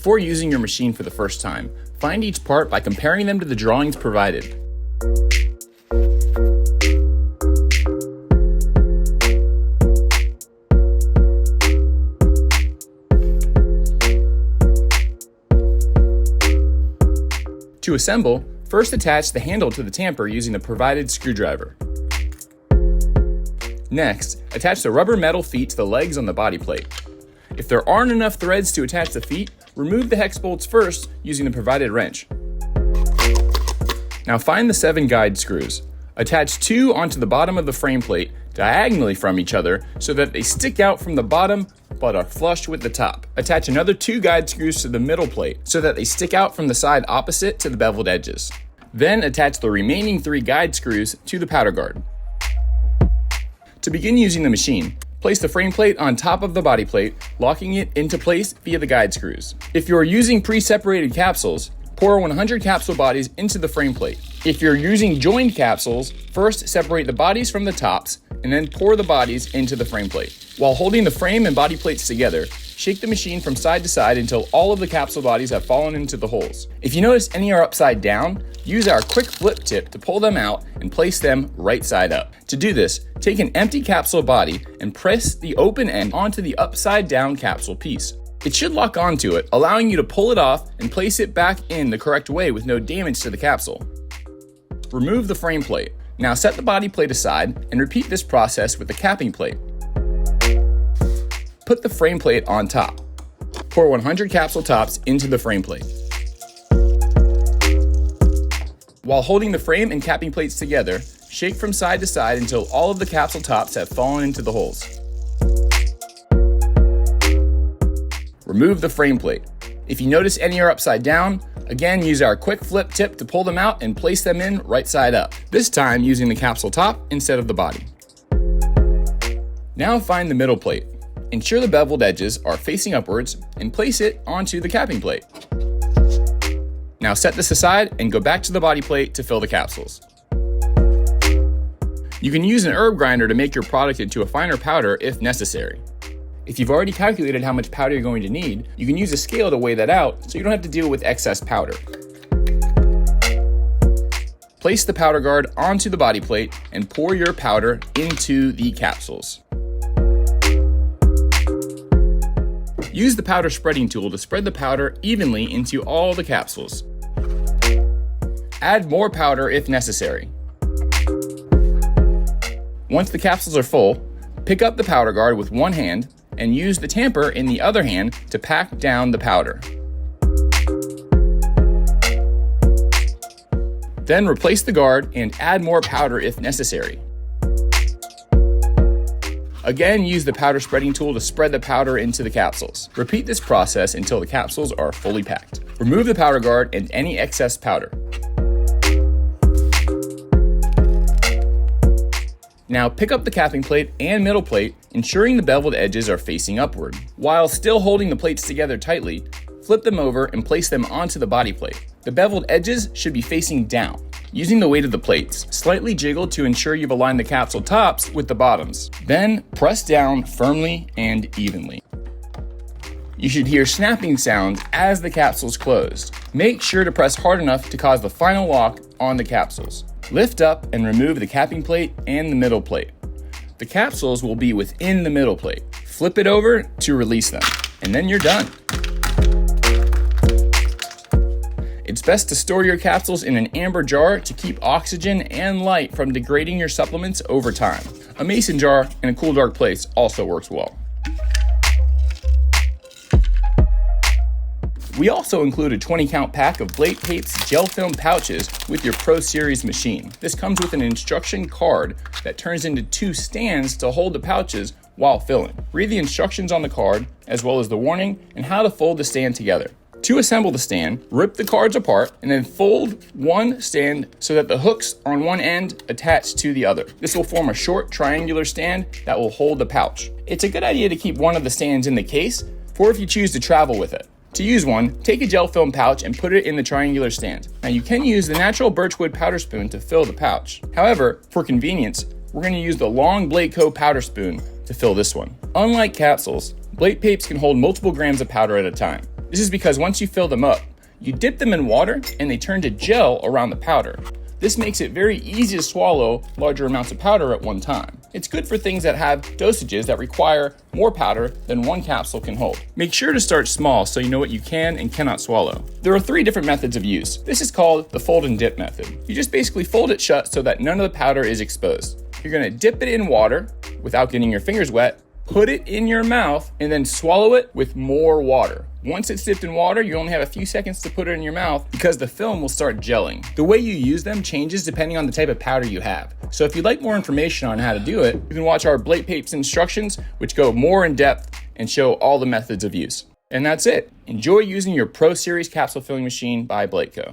Before using your machine for the first time, find each part by comparing them to the drawings provided. To assemble, first attach the handle to the tamper using the provided screwdriver. Next, attach the rubber metal feet to the legs on the body plate. If there aren't enough threads to attach the feet, remove the hex bolts first using the provided wrench. Now find the 7 guide screws. Attach 2 onto the bottom of the frame plate diagonally from each other so that they stick out from the bottom but are flush with the top. Attach another 2 guide screws to the middle plate so that they stick out from the side opposite to the beveled edges. Then attach the remaining 3 guide screws to the powder guard. To begin using the machine, place the frame plate on top of the body plate, locking it into place via the guide screws. If you are using pre-separated capsules, pour 100 capsule bodies into the frame plate. If you're using joined capsules, first separate the bodies from the tops and then pour the bodies into the frame plate. While holding the frame and body plates together, shake the machine from side to side until all of the capsule bodies have fallen into the holes. If you notice any are upside down, use our quick flip tip to pull them out and place them right side up. To do this, take an empty capsule body and press the open end onto the upside down capsule piece. It should lock onto it, allowing you to pull it off and place it back in the correct way with no damage to the capsule. Remove the frame plate. Now set the body plate aside and repeat this process with the capping plate. Put the frame plate on top. Pour 100 capsule tops into the frame plate. While holding the frame and capping plates together, shake from side to side until all of the capsule tops have fallen into the holes. Remove the frame plate. If you notice any are upside down, again use our quick flip tip to pull them out and place them in right side up, this time using the capsule top instead of the body. Now find the middle plate. Ensure the beveled edges are facing upwards and place it onto the capping plate. Now set this aside and go back to the body plate to fill the capsules. You can use an herb grinder to make your product into a finer powder if necessary. If you've already calculated how much powder you're going to need, you can use a scale to weigh that out so you don't have to deal with excess powder. Place the powder guard onto the body plate and pour your powder into the capsules. Use the powder spreading tool to spread the powder evenly into all the capsules. Add more powder if necessary. Once the capsules are full, pick up the powder guard with one hand and use the tamper in the other hand to pack down the powder. Then replace the guard and add more powder if necessary. Again, use the powder spreading tool to spread the powder into the capsules. Repeat this process until the capsules are fully packed. Remove the powder guard and any excess powder. Now pick up the capping plate and middle plate, ensuring the beveled edges are facing upward. While still holding the plates together tightly, flip them over and place them onto the body plate. The beveled edges should be facing down. Using the weight of the plates, slightly jiggle to ensure you've aligned the capsule tops with the bottoms. Then press down firmly and evenly. You should hear snapping sounds as the capsules close. Make sure to press hard enough to cause the final lock on the capsules. Lift up and remove the capping plate and the middle plate. The capsules will be within the middle plate. Flip it over to release them, and then you're done. It's best to store your capsules in an amber jar to keep oxygen and light from degrading your supplements over time. A mason jar in a cool, dark place also works well. We also include a 20-count pack of Blate Papes gel film pouches with your Pro Series machine. This comes with an instruction card that turns into 2 stands to hold the pouches while filling. Read the instructions on the card, as well as the warning and how to fold the stand together. To assemble the stand, rip the cards apart and then fold one stand so that the hooks on one end attach to the other. This will form a short triangular stand that will hold the pouch. It's a good idea to keep one of the stands in the case for if you choose to travel with it. To use one, take a gel film pouch and put it in the triangular stand. Now you can use the natural birchwood powder spoon to fill the pouch. However, for convenience, we're going to use the long Blate Co powder spoon to fill this one. Unlike capsules, Blate Papes can hold multiple grams of powder at a time. This is because once you fill them up, you dip them in water and they turn to gel around the powder. This makes it very easy to swallow larger amounts of powder at one time. It's good for things that have dosages that require more powder than one capsule can hold. Make sure to start small so you know what you can and cannot swallow. There are 3 different methods of use. This is called the fold and dip method. You just basically fold it shut so that none of the powder is exposed. You're gonna dip it in water without getting your fingers wet, put it in your mouth, and then swallow it with more water. Once it's dipped in water, you only have a few seconds to put it in your mouth because the film will start gelling. The way you use them changes depending on the type of powder you have. So if you'd like more information on how to do it, you can watch our Blate Papes instructions, which go more in depth and show all the methods of use. And that's it. Enjoy using your Pro Series capsule filling machine by Blate Co.